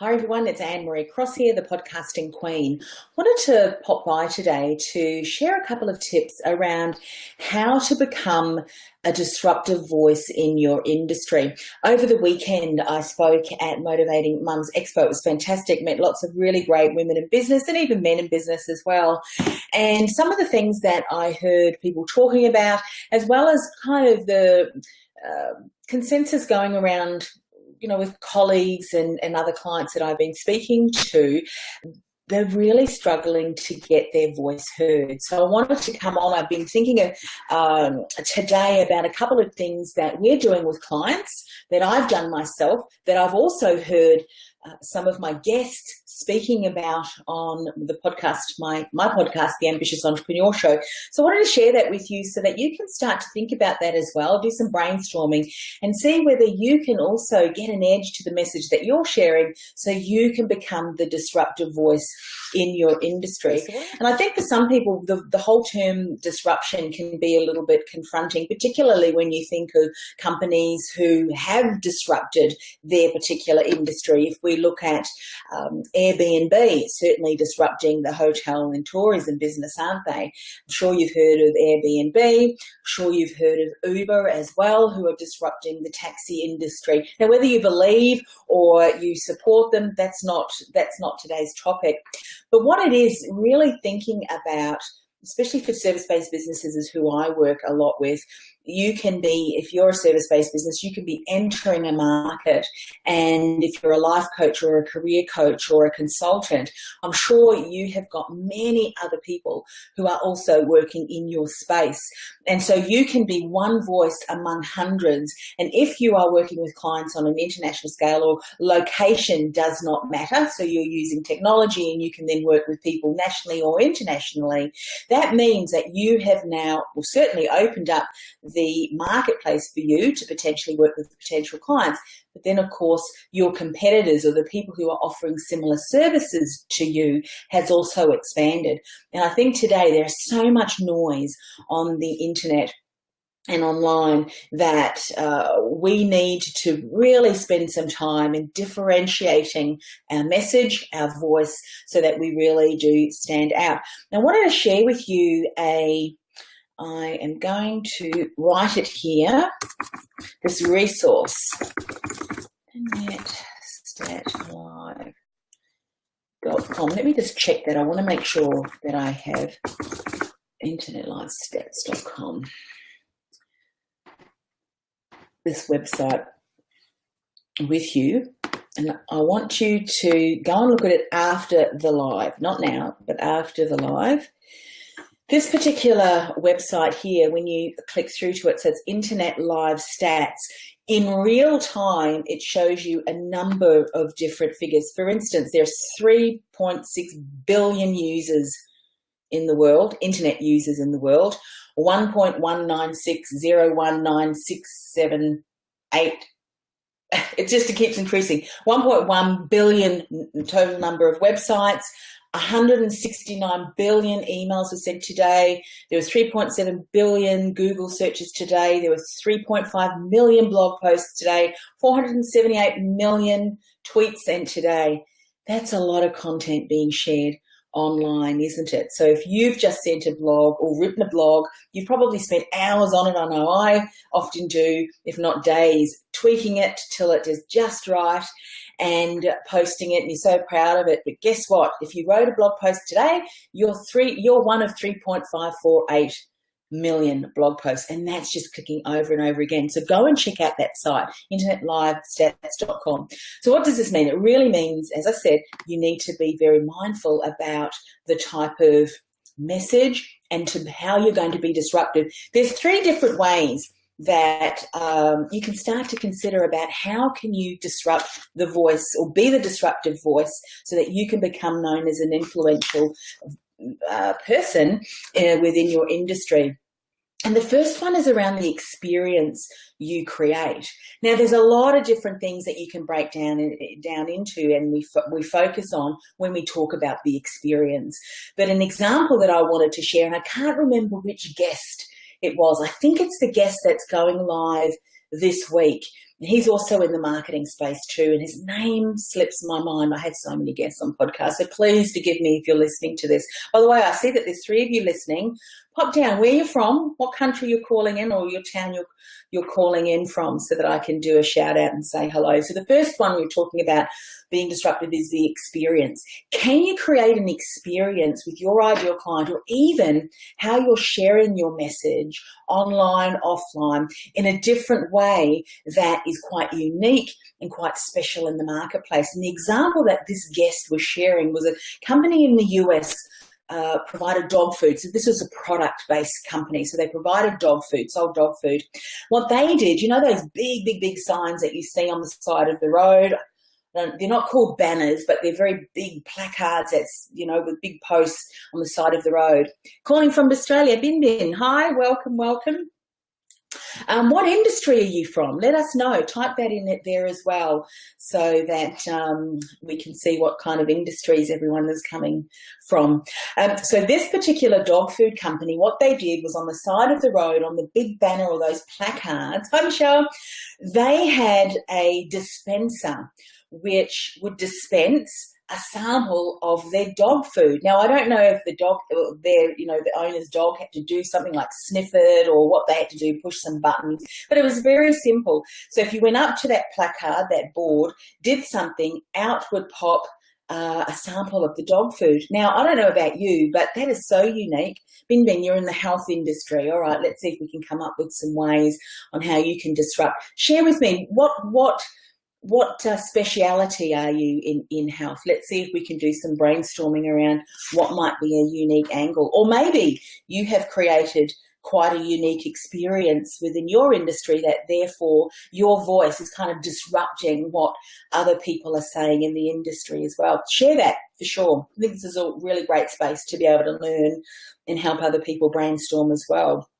Hi everyone, it's Anne-Marie Cross here, the podcasting queen. Wanted to pop by today to share a couple of tips around how to become a disruptive voice in your industry. Over the weekend, I spoke at Motivating Mums Expo. It was fantastic, met lots of really great women in business and even men in business as well. And some of the things that I heard people talking about, as well as kind of the consensus going around with colleagues and other clients that I've been speaking to, they're really struggling to get their voice heard. So I wanted to come on. I've been thinking today about a couple of things that we're doing with clients that I've done myself, that I've also heard some of my guests speaking about on the podcast, my podcast, The Ambitious Entrepreneur Show. So I wanted to share that with you so that you can start to think about that as well, do some brainstorming and see whether you can also get an edge to the message that you're sharing so you can become the disruptive voice in your industry. And I think for some people, the whole term disruption can be a little bit confronting, particularly when you think of companies who have disrupted their particular industry. If we look at Airbnb, certainly disrupting the hotel and tourism business, aren't they? I'm sure you've heard of Airbnb. I'm sure you've heard of Uber as well, who are disrupting the taxi industry. Now, whether you believe or you support them, that's not today's topic. But what it is, really thinking about, especially for service-based businesses, is who I work a lot with. You can be, if you're a service-based business, you can be entering a market. And if you're a life coach or a career coach or a consultant, I'm sure you have got many other people who are also working in your space. And so you can be one voice among hundreds. And if you are working with clients on an international scale, or location does not matter, so you're using technology and you can then work with people nationally or internationally, that means that you have now, well, certainly opened up the marketplace for you to potentially work with potential clients. But then, of course, your competitors or the people who are offering similar services to you has also expanded. And I think today there's so much noise on the internet and online that we need to really spend some time in differentiating our message, our voice, so that we really do stand out. Now, I wanted to share with you I am going to write it here, this resource, internetstatlive.com. Let me just check that. I want to make sure that I have internetlivestats.com. This website with you, and I want you to go and look at it after the live, not now, but after the live. This particular website here, when you click through to it, says Internet Live Stats. In real time, it shows you a number of different figures. For instance, there's 3.6 billion users in the world, internet users in the world, 1.196019678. It keeps increasing. 1.1 billion total number of websites. 169 billion emails were sent today. There was 3.7 billion Google searches today. There was 3.5 million blog posts today. 478 million tweets sent today. That's a lot of content being shared online, isn't it? So if you've just sent a blog or written a blog, you've probably spent hours on it. I know I often do, if not days, tweaking it till it is just right and posting it, and you're so proud of it. But guess what? If you wrote a blog post today, you're one of 3.548 million blog posts, and that's just clicking over and over again. So go and check out that site, internetlivestats.com. So what does this mean? It really means, as I said, you need to be very mindful about the type of message and to how you're going to be disruptive. There's 3 different ways that you can start to consider about how can you disrupt the voice or be the disruptive voice so that you can become known as an influential person within your industry. And the first one is around the experience you create. Now, there's a lot of different things that you can break down into, and we focus on when we talk about the experience. But an example that I wanted to share, and I can't remember which guest it was. I think it's the guest that's going live this week. He's also in the marketing space too, and his name slips my mind. I have so many guests on podcasts, so please forgive me if you're listening to this. By the way, I see that there's 3 of you listening. Pop down where you're from, what country you're calling in, or your town you're calling in from, so that I can do a shout out and say hello. So the first one we're talking about being disruptive is the experience. Can you create an experience with your ideal client, or even how you're sharing your message online, offline, in a different way that is quite unique and quite special in the marketplace? And the example that this guest was sharing was a company in the US provided dog food. So this was a product-based company. So they provided dog food, sold dog food. What they did, you know those big signs that you see on the side of the road? They're not called banners, but they're very big placards that's, you know, with big posts on the side of the road. Calling from Australia, Bin Bin. Hi, welcome. What industry are you from? Let us know. Type that in there as well, so that we can see what kind of industries everyone is coming from. So this particular dog food company, what they did was on the side of the road, on the big banner or those placards, hi Michelle, they had a dispenser which would dispense a sample of their dog food. Now, I don't know if the owner's dog had to do something like sniff it, or what they had to do, push some buttons, but it was very simple. So if you went up to that placard, that board, did something, out would pop a sample of the dog food. Now, I don't know about you, but that is so unique. Bin Bin, you're in the health industry. All right, let's see if we can come up with some ways on how you can disrupt. Share with me, what speciality are you in health? Let's see if we can do some brainstorming around what might be a unique angle. Or maybe you have created quite a unique experience within your industry that therefore your voice is kind of disrupting what other people are saying in the industry as well. Share that for sure. I think this is a really great space to be able to learn and help other people brainstorm as well.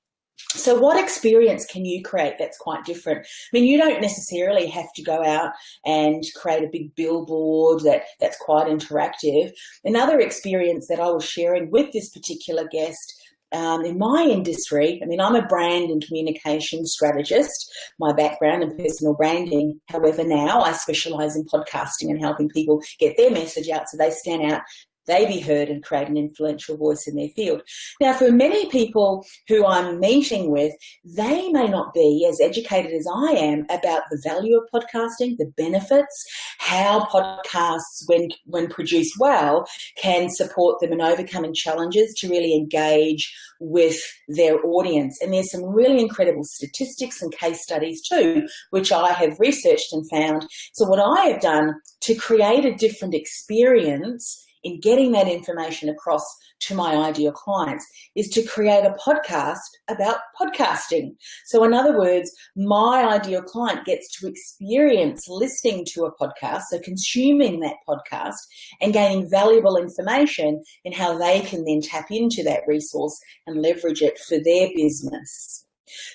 So what experience can you create that's quite different? I mean, you don't necessarily have to go out and create a big billboard that's quite interactive. Another experience that I was sharing with this particular guest in my industry, I mean, I'm a brand and communication strategist, my background in personal branding. However, now I specialise in podcasting and helping people get their message out so they stand out, they be heard, and create an influential voice in their field. Now, for many people who I'm meeting with, they may not be as educated as I am about the value of podcasting, the benefits, how podcasts, when produced well, can support them in overcoming challenges to really engage with their audience. And there's some really incredible statistics and case studies too, which I have researched and found. So what I have done to create a different experience in getting that information across to my ideal clients is to create a podcast about podcasting. So in other words, my ideal client gets to experience listening to a podcast, so consuming that podcast and gaining valuable information in how they can then tap into that resource and leverage it for their business.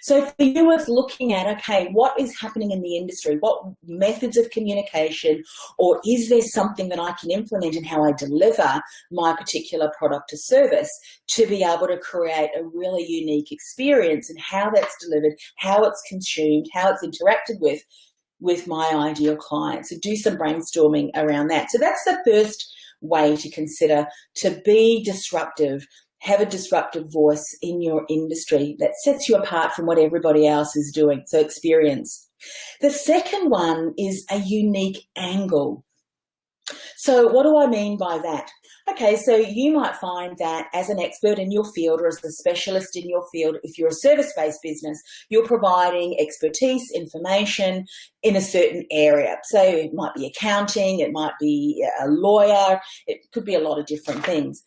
So for you, it's looking at, okay, what is happening in the industry? What methods of communication, or is there something that I can implement in how I deliver my particular product or service to be able to create a really unique experience, and how that's delivered, how it's consumed, how it's interacted with my ideal client. So do some brainstorming around that. So that's the first way to consider to be disruptive. Have a disruptive voice in your industry that sets you apart from what everybody else is doing. So experience. The second one is a unique angle. So what do I mean by that? Okay, so you might find that as an expert in your field, or as a specialist in your field, if you're a service-based business, you're providing expertise, information in a certain area. So it might be accounting, it might be a lawyer, it could be a lot of different things.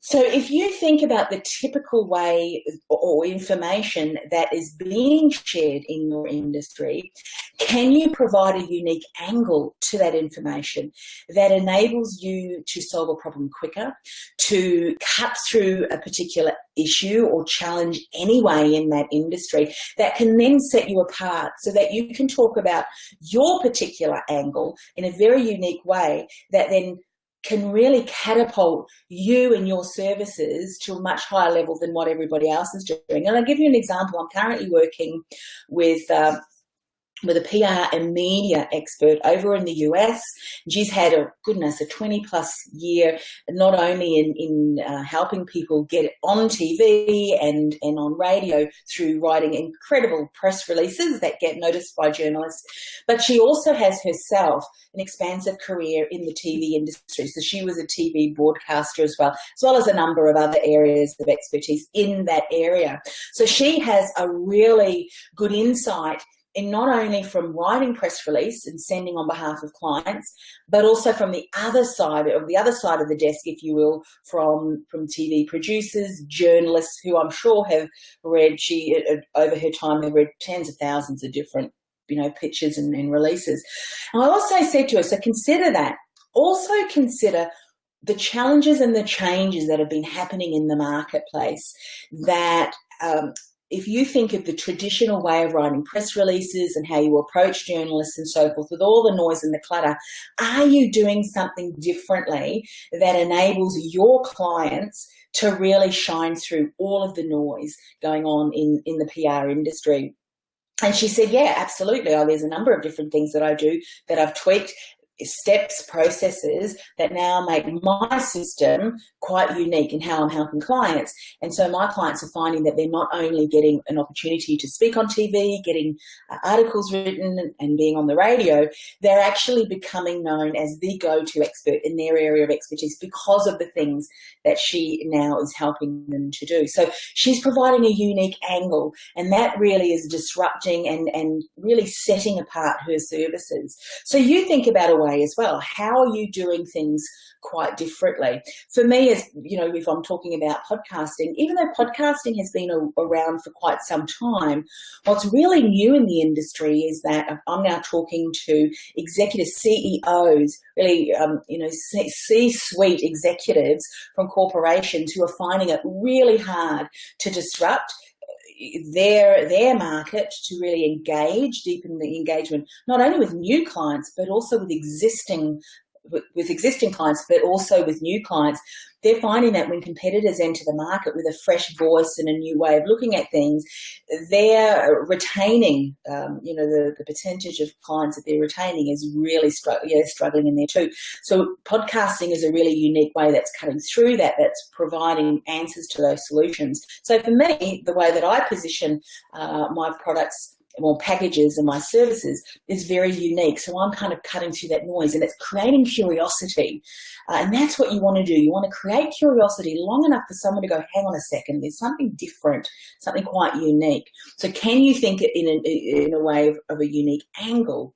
So if you think about the typical way or information that is being shared in your industry, can you provide a unique angle to that information that enables you to solve a problem quicker, to cut through a particular issue or challenge anyway in that industry, that can then set you apart so that you can talk about your particular angle in a very unique way that then can really catapult you and your services to a much higher level than what everybody else is doing. And I'll give you an example. I'm currently working with with a PR and media expert over in the US. She's had a 20 plus year, not only in helping people get on TV and on radio through writing incredible press releases that get noticed by journalists, but she also has herself an expansive career in the TV industry. So she was a TV broadcaster as well as a number of other areas of expertise in that area. So she has a really good insight in not only from writing press release and sending on behalf of clients, but also from the other side of the desk, if you will, from TV producers, journalists, who I'm sure have read, she over her time have read tens of thousands of different, pitches and releases. And I also said to her, so consider that. Also consider the challenges and the changes that have been happening in the marketplace, that if you think of the traditional way of writing press releases and how you approach journalists and so forth, with all the noise and the clutter, are you doing something differently that enables your clients to really shine through all of the noise going on in the PR industry? And she said, yeah, absolutely. There's a number of different things that I do that I've tweaked, steps, processes that now make my system quite unique in how I'm helping clients. And so my clients are finding that they're not only getting an opportunity to speak on TV, getting articles written and being on the radio, they're actually becoming known as the go-to expert in their area of expertise because of the things that she now is helping them to do. So she's providing a unique angle, and that really is disrupting and really setting apart her services. So you think about a way as well. How are you doing things quite differently? For me, as if I'm talking about podcasting, even though podcasting has been around for quite some time, what's really new in the industry is that I'm now talking to executive CEOs, really, C-suite executives from corporations who are finding it really hard to disrupt their market, to really deepen the engagement, not only with new clients, but also with existing clients, but also with new clients. They're finding that when competitors enter the market with a fresh voice and a new way of looking at things, they're retaining, the percentage of clients that they're retaining is really struggling in there too. So podcasting is a really unique way that's cutting through that's providing answers to those solutions. So for me, the way that I position my products, packages and my services is very unique. So I'm kind of cutting through that noise, and it's creating curiosity. And that's what you want to do. You want to create curiosity long enough for someone to go, hang on a second, there's something different, something quite unique. So can you think in a way of a unique angle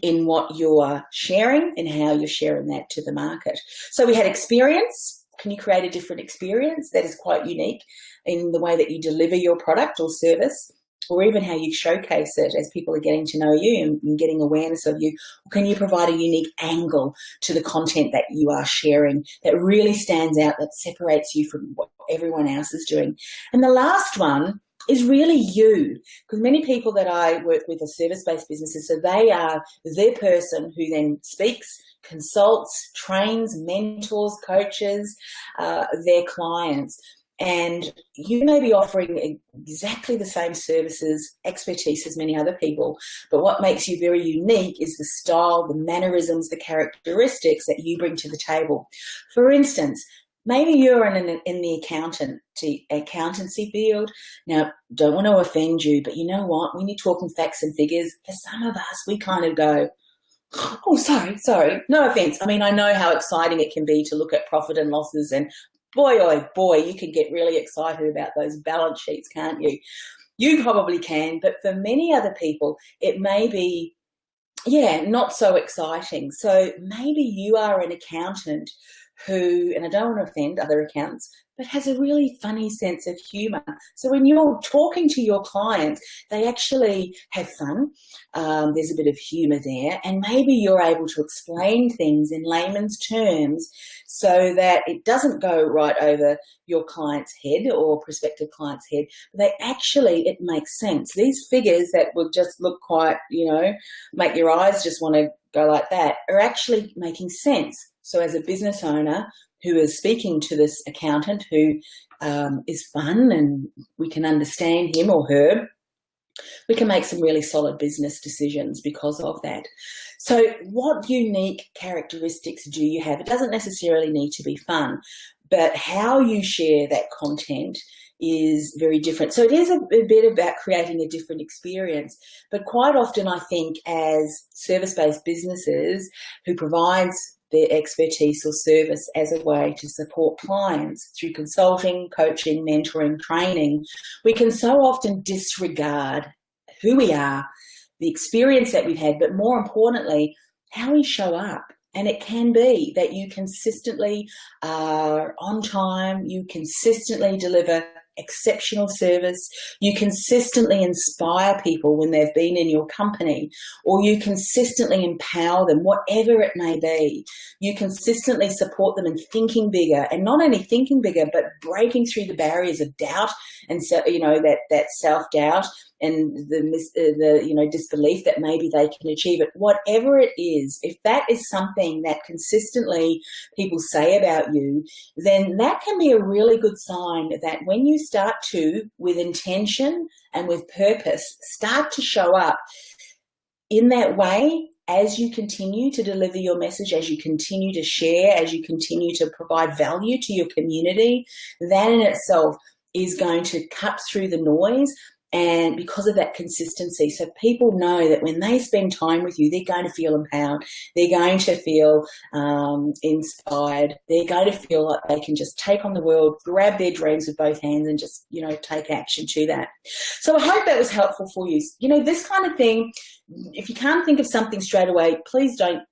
in what you're sharing and how you're sharing that to the market? So we had experience. Can you create a different experience that is quite unique in the way that you deliver your product or service, or even how you showcase it as people are getting to know you and getting awareness of you? Or can you provide a unique angle to the content that you are sharing that really stands out, that separates you from what everyone else is doing? And the last one is really you, because many people that I work with are service-based businesses, so they are their person who then speaks, consults, trains, mentors, coaches their clients. And you may be offering exactly the same services, expertise as many other people, but what makes you very unique is the style, the mannerisms, the characteristics that you bring to the table. For instance, maybe you're in the accountancy field. Now, don't want to offend you, but you know what? When you're talking facts and figures, for some of us, we kind of go, oh, sorry, no offense. I mean, I know how exciting it can be to look at profit and losses, and boy, oh boy, you can get really excited about those balance sheets, can't you? You probably can, but for many other people, it may be, not so exciting. So maybe you are an accountant who, and I don't want to offend other accountants, but has a really funny sense of humour. So when you're talking to your clients, they actually have fun. There's a bit of humour there, and maybe you're able to explain things in layman's terms so that it doesn't go right over your client's head or prospective client's head, but it makes sense. These figures that would just look quite, make your eyes just want to go like that, are actually making sense. So as a business owner who is speaking to this accountant who is fun and we can understand him or her, we can make some really solid business decisions because of that. So what unique characteristics do you have? It doesn't necessarily need to be fun, but how you share that content is very different. So it is a bit about creating a different experience, but quite often I think as service-based businesses who provides their expertise or service as a way to support clients through consulting, coaching, mentoring, training, we can so often disregard who we are, the experience that we've had, but more importantly, how we show up. And it can be that you consistently are on time, you consistently deliver exceptional service, you consistently inspire people when they've been in your company, or you consistently empower them, whatever it may be. You consistently support them in thinking bigger, and not only thinking bigger, but breaking through the barriers of doubt and so that self-doubt and the disbelief that maybe they can achieve it. Whatever it is, if that is something that consistently people say about you, then that can be a really good sign that when you start to, with intention and with purpose, start to show up in that way as you continue to deliver your message, as you continue to share, as you continue to provide value to your community, that in itself is going to cut through the noise. And because of that consistency, so people know that when they spend time with you, they're going to feel empowered, they're going to feel inspired, they're going to feel like they can just take on the world, grab their dreams with both hands and just, take action to that. So I hope that was helpful for you. This kind of thing, if you can't think of something straight away, please don't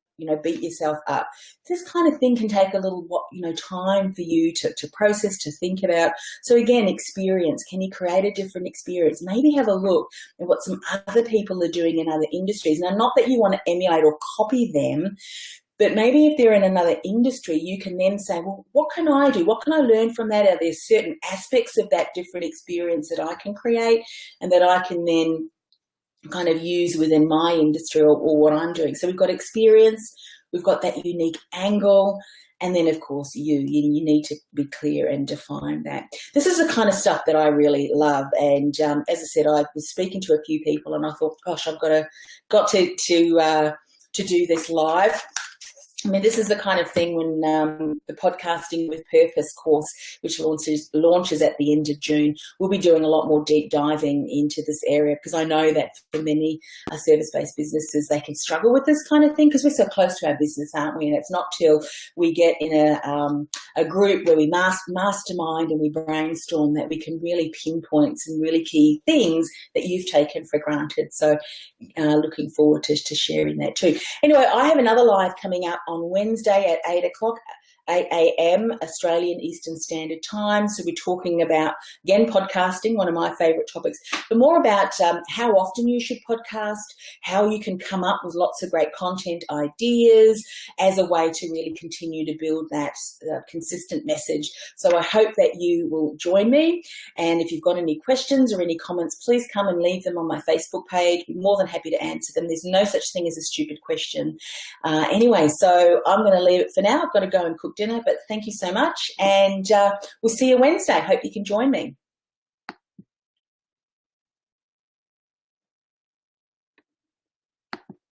beat yourself up. This kind of thing can take a little, time for you to process, to think about. So again, experience. Can you create a different experience? Maybe have a look at what some other people are doing in other industries. Now, not that you want to emulate or copy them, but maybe if they're in another industry, you can then say, well, what can I do? What can I learn from that? Are there certain aspects of that different experience that I can create and that I can then kind of use within my industry or what I'm doing? So we've got experience, we've got that unique angle, and then of course you need to be clear and define that. This is the kind of stuff that I really love, and as I said, I was speaking to a few people and I thought, gosh, I've got to do this live. I mean, this is the kind of thing when the Podcasting with Purpose course, which launches at the end of June, we'll be doing a lot more deep diving into this area, because I know that for many service-based businesses, they can struggle with this kind of thing because we're so close to our business, aren't we? And it's not till we get in a group where we mastermind and we brainstorm that we can really pinpoint some really key things that you've taken for granted. So looking forward to sharing that too. Anyway, I have another live coming up on Wednesday at 8 a.m. Australian Eastern Standard Time. So we're talking about, again, podcasting, one of my favourite topics, but more about how often you should podcast, how you can come up with lots of great content ideas as a way to really continue to build that consistent message. So I hope that you will join me. And if you've got any questions or any comments, please come and leave them on my Facebook page. I'd be more than happy to answer them. There's no such thing as a stupid question. Anyway, so I'm going to leave it for now. I've got to go and cook dinner, but thank you so much, and we'll see you Wednesday. Hope you can join me.